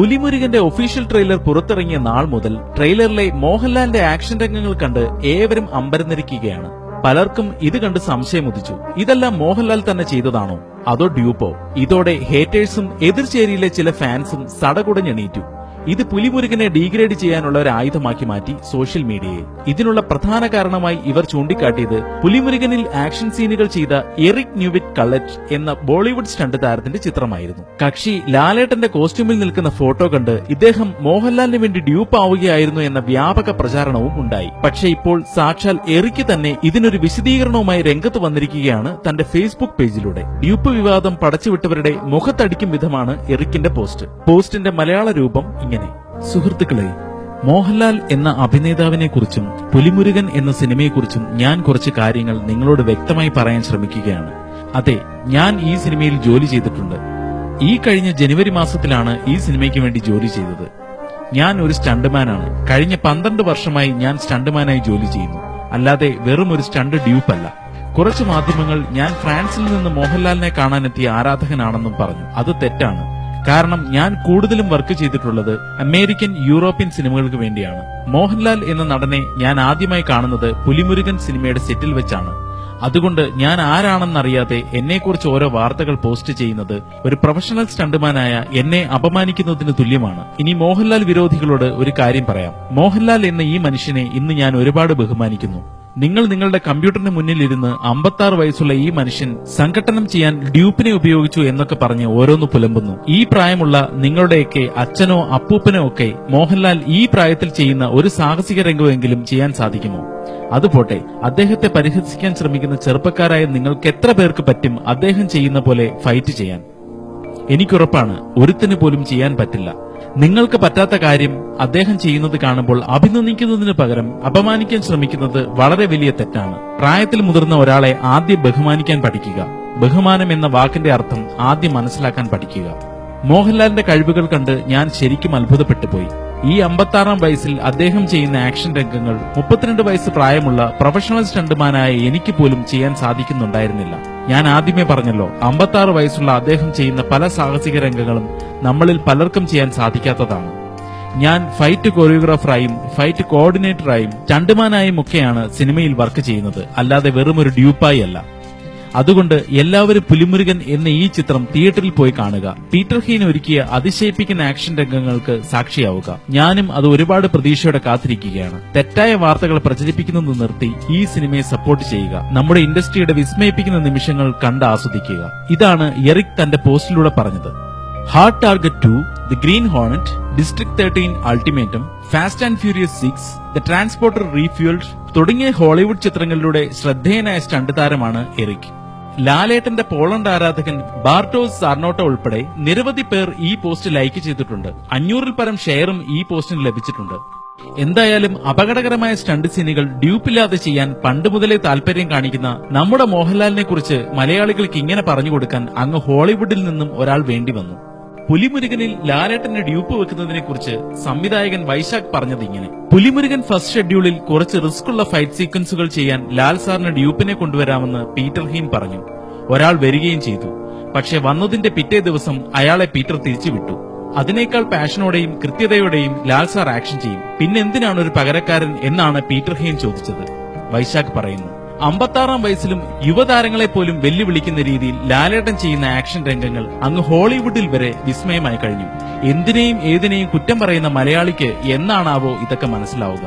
പുലിമുരുകന്റെ official trailer പുറത്തിറങ്ങിയ നാൾ മുതൽ ട്രെയിലറിലെ മോഹൻലാലിന്റെ ആക്ഷൻ രംഗങ്ങൾ കണ്ട് ഏവരും അമ്പരന്നിരിക്കുകയാണ്. പലർക്കും ഇത് കണ്ട് സംശയമുദിച്ചു. ഇതെല്ലാം മോഹൻലാൽ തന്നെ ചെയ്തതാണോ അതോ ഡ്യൂപ്പോ? ഇതോടെ ഹേറ്റേഴ്സും എതിർചേരിയിലെ ചില ഫാൻസും സടകുടഞ്ഞെണീറ്റു. ഇത് പുലിമുരുകനെ ഡീഗ്രേഡ് ചെയ്യാനുള്ള ഒരു ആയുധമാക്കി മാറ്റി സോഷ്യൽ മീഡിയയെ. ഇതിനുള്ള പ്രധാന കാരണമായി ഇവർ ചൂണ്ടിക്കാട്ടിയത് പുലിമുരുകനിൽ ആക്ഷൻ സീനുകൾ ചെയ്ത എറിക് ന്യൂവിറ്റ് കള്ളറ്റ് എന്ന ബോളിവുഡ് സ്റ്റണ്ട് താരത്തിന്റെ ചിത്രമായിരുന്നു. കക്ഷി ലാലേട്ടന്റെ കോസ്റ്റ്യൂമിൽ നിൽക്കുന്ന ഫോട്ടോ കണ്ട് ഇദ്ദേഹം മോഹൻലാലിന് വേണ്ടി ഡ്യൂപ്പ് ആവുകയായിരുന്നു എന്ന വ്യാപക പ്രചാരണവും ഉണ്ടായി. പക്ഷേ ഇപ്പോൾ സാക്ഷാൽ എറിക്ക് തന്നെ ഇതിനൊരു വിശദീകരണവുമായി രംഗത്ത് വന്നിരിക്കുകയാണ് തന്റെ ഫേസ്ബുക്ക് പേജിലൂടെ. ഡ്യൂപ്പ് വിവാദം പടച്ചുവിട്ടവരുടെ മുഖത്തടിക്കും വിധമാണ് എറിക്കിന്റെ പോസ്റ്റിന്റെ മലയാള രൂപം ഇങ്ങനെ: സുഹൃത്തുക്കളെ, മോഹൻലാൽ എന്ന അഭിനേതാവിനെ കുറിച്ചും പുലിമുരുകൻ എന്ന സിനിമയെക്കുറിച്ചും ഞാൻ കുറച്ച് കാര്യങ്ങൾ നിങ്ങളോട് വ്യക്തമായി പറയാൻ ശ്രമിക്കുകയാണ്. അതെ, ഞാൻ ഈ സിനിമയിൽ ജോലി ചെയ്തിട്ടുണ്ട്. ഈ കഴിഞ്ഞ ജനുവരി മാസത്തിലാണ് ഈ സിനിമയ്ക്ക് വേണ്ടി ജോലി ചെയ്തത്. ഞാൻ ഒരു സ്റ്റണ്ട്മാനാണ്. കഴിഞ്ഞ 12 വർഷമായി ഞാൻ സ്റ്റണ്ട്മാനായി ജോലി ചെയ്യുന്നു, അല്ലാതെ വെറും ഒരു സ്റ്റണ്ട് ഡ്യൂപ്പല്ല. കുറച്ച് മാധ്യമങ്ങൾ ഞാൻ ഫ്രാൻസിൽ നിന്ന് മോഹൻലാലിനെ കാണാനെത്തിയ ആരാധകനാണെന്നും പറഞ്ഞു. അത് തെറ്റാണ്. കാരണം ഞാൻ കൂടുതലും വർക്ക് ചെയ്തിട്ടുള്ളത് അമേരിക്കൻ, യൂറോപ്യൻ സിനിമകൾക്ക് വേണ്ടിയാണ്. മോഹൻലാൽ എന്ന നടനെ ഞാൻ ആദ്യമായി കാണുന്നത് പുലിമുരുകൻ സിനിമയുടെ സെറ്റിൽ വെച്ചാണ്. അതുകൊണ്ട് ഞാൻ ആരാണെന്നറിയാതെ എന്നെക്കുറിച്ച് ഓരോ വാർത്തകൾ പോസ്റ്റ് ചെയ്യുന്നത് ഒരു പ്രൊഫഷണൽ സ്റ്റണ്ട്മാനായ എന്നെ അപമാനിക്കുന്നതിന് തുല്യമാണ്. ഇനി മോഹൻലാൽ വിരോധികളോട് ഒരു കാര്യം പറയാം. മോഹൻലാൽ എന്ന ഈ മനുഷ്യനെ ഇന്ന് ഞാൻ ഒരുപാട് ബഹുമാനിക്കുന്നു. നിങ്ങൾ നിങ്ങളുടെ കമ്പ്യൂട്ടറിന് മുന്നിലിരുന്ന് 56 വയസ്സുള്ള ഈ മനുഷ്യൻ സംഘട്ടനം ചെയ്യാൻ ഡ്യൂപ്പിനെ ഉപയോഗിച്ചു എന്നൊക്കെ പറഞ്ഞ് ഓരോന്ന് പുലമ്പുന്നു. ഈ പ്രായമുള്ള നിങ്ങളുടെയൊക്കെ അച്ഛനോ അപ്പൂപ്പനോ ഒക്കെ മോഹൻലാൽ ഈ പ്രായത്തിൽ ചെയ്യുന്ന ഒരു സാഹസിക രംഗമെങ്കിലും ചെയ്യാൻ സാധിക്കുമോ? അതുപോട്ടെ, അദ്ദേഹത്തെ പരിഹസിക്കാൻ ശ്രമിക്കുന്ന ചെറുപ്പക്കാരായ നിങ്ങൾക്ക് എത്ര പേർക്ക് പറ്റും അദ്ദേഹം ചെയ്യുന്ന പോലെ ഫൈറ്റ് ചെയ്യാൻ? എനിക്കുറപ്പാണ്, ഒരുത്തിന് പോലും ചെയ്യാൻ പറ്റില്ല. നിങ്ങൾക്ക് പറ്റാത്ത കാര്യം അദ്ദേഹം ചെയ്യുന്നത് കാണുമ്പോൾ അഭിനന്ദിക്കുന്നതിന് പകരം അപമാനിക്കാൻ ശ്രമിക്കുന്നത് വളരെ വലിയ തെറ്റാണ്. പ്രായത്തിൽ മുതിർന്ന ഒരാളെ ആദ്യം ബഹുമാനിക്കാൻ പഠിക്കുക. ബഹുമാനം എന്ന വാക്കിന്റെ അർത്ഥം ആദ്യം മനസ്സിലാക്കാൻ പഠിക്കുക. മോഹൻലാലിന്റെ കഴിവുകൾ കണ്ട് ഞാൻ ശരിക്കും അത്ഭുതപ്പെട്ടു പോയി. ഈ 56-ാം വയസ്സിൽ അദ്ദേഹം ചെയ്യുന്ന ആക്ഷൻ രംഗങ്ങൾ 32 വയസ്സ് പ്രായമുള്ള പ്രൊഫഷണൽ സ്റ്റണ്ട്മാനായ എനിക്ക് പോലും ചെയ്യാൻ സാധിക്കുന്നുണ്ടായിരുന്നില്ല. ഞാൻ ആദ്യമേ പറഞ്ഞല്ലോ, 56 വയസ്സുള്ള അദ്ദേഹം ചെയ്യുന്ന പല സാഹസിക രംഗങ്ങളും നമ്മളിൽ പലർക്കും ചെയ്യാൻ സാധിക്കാത്തതാണ്. ഞാൻ ഫൈറ്റ് കൊറിയോഗ്രാഫറായും ഫൈറ്റ് കോർഡിനേറ്ററായും സ്റ്റണ്ട്മാനായും ഒക്കെയാണ് സിനിമയിൽ വർക്ക് ചെയ്യുന്നത്, അല്ലാതെ വെറും ഒരു ഡ്യൂപ്പായി അല്ല. അതുകൊണ്ട് എല്ലാവരും പുലിമുരുകൻ എന്ന ഈ ചിത്രം തിയേറ്ററിൽ പോയി കാണുക. പീറ്റർ ഹീൻ ഒരുക്കിയ അതിശയിപ്പിക്കുന്ന ആക്ഷൻ രംഗങ്ങൾക്ക് സാക്ഷിയാവുക. ഞാനും അത് ഒരുപാട് പ്രതീക്ഷയോടെ കാത്തിരിക്കുകയാണ്. തെറ്റായ വാർത്തകൾ പ്രചരിപ്പിക്കുന്നത് നിർത്തി ഈ സിനിമയെ സപ്പോർട്ട് ചെയ്യുക. നമ്മുടെ ഇൻഡസ്ട്രിയുടെ വിസ്മയിപ്പിക്കുന്ന നിമിഷങ്ങൾ കണ്ട് ആസ്വദിക്കുക. ഇതാണ് എറിക് തന്റെ പോസ്റ്റിലൂടെ പറഞ്ഞത്. Hard target 2, the green hornet, district 13 ultimatum, fast and furious 6, the transporter refuelled തുടങ്ങിയ ഹോളിവുഡ് ചിത്രങ്ങളിലൂടെ ശ്രദ്ധേയനായ സ്റ്റണ്ട് താരമാണ് എറിക്. ലാലേട്ടന്റെ പോളണ്ട് ആരാധകൻ ബാർട്ടോസ് സാർനോട്ട ഉൾപ്പെടെ നിരവധി പേർ ഈ പോസ്റ്റ് ലൈക്ക് ചെയ്തിട്ടുണ്ട്. 500-ൽ പരം ഷെയറും ഈ പോസ്റ്റിന് ലഭിച്ചിട്ടുണ്ട്. എന്തായാലും അപകടകരമായ സ്റ്റണ്ട് സീനുകൾ ഡ്യൂപ്പില്ലാതെ ചെയ്യാൻ പണ്ട് മുതലേ താല്പര്യം കാണിക്കുന്ന നമ്മുടെ മോഹൻലാലിനെ കുറിച്ച് മലയാളികൾക്ക് ഇങ്ങനെ പറഞ്ഞുകൊടുക്കാൻ അങ്ങ് ഹോളിവുഡിൽ നിന്നും ഒരാൾ വേണ്ടി വന്നു. പുലിമുരുകനിൽ ലാലേട്ടന്റെ ഡ്യൂപ്പ് വെക്കുന്നതിനെ കുറിച്ച് സംവിധായകൻ വൈശാഖ് പറഞ്ഞത് ഇങ്ങനെ: പുലിമുരുകൻ ഫസ്റ്റ് ഷെഡ്യൂളിൽ കുറച്ച് റിസ്ക്കുള്ള ഫൈറ്റ് സീക്വൻസുകൾ ചെയ്യാൻ ലാൽ സാറിന് ഡ്യൂപ്പിനെ കൊണ്ടുവരാമെന്ന് പീറ്റർ ഹീൻ പറഞ്ഞു. ഒരാൾ വരികയും ചെയ്തു. പക്ഷെ വന്നതിന്റെ പിറ്റേ ദിവസം അയാളെ പീറ്റർ തിരിച്ചുവിട്ടു. അതിനേക്കാൾ പാഷനോടെയും കൃത്യതയോടെയും ലാൽ സാർ ആക്ഷൻ ചെയ്യും. പിന്നെന്തിനാണ് ഒരു പകരക്കാരൻ എന്നാണ് പീറ്റർ ഹീൻ ചോദിച്ചത്. വൈശാഖ് പറയുന്നു, 56-ാം വയസ്സിലും യുവതാരങ്ങളെ പോലും വെല്ലുവിളിക്കുന്ന രീതിയിൽ ലാലേട്ടൻ ചെയ്യുന്ന ആക്ഷൻ രംഗങ്ങൾ അങ്ങ് ഹോളിവുഡിൽ വരെ വിസ്മയമായി കഴിഞ്ഞു. എന്തിനേയും ഏതിനേയും കുറ്റം പറയുന്ന മലയാളിക്ക് എന്നാണാവോ ഇതൊക്കെ മനസ്സിലാവുക?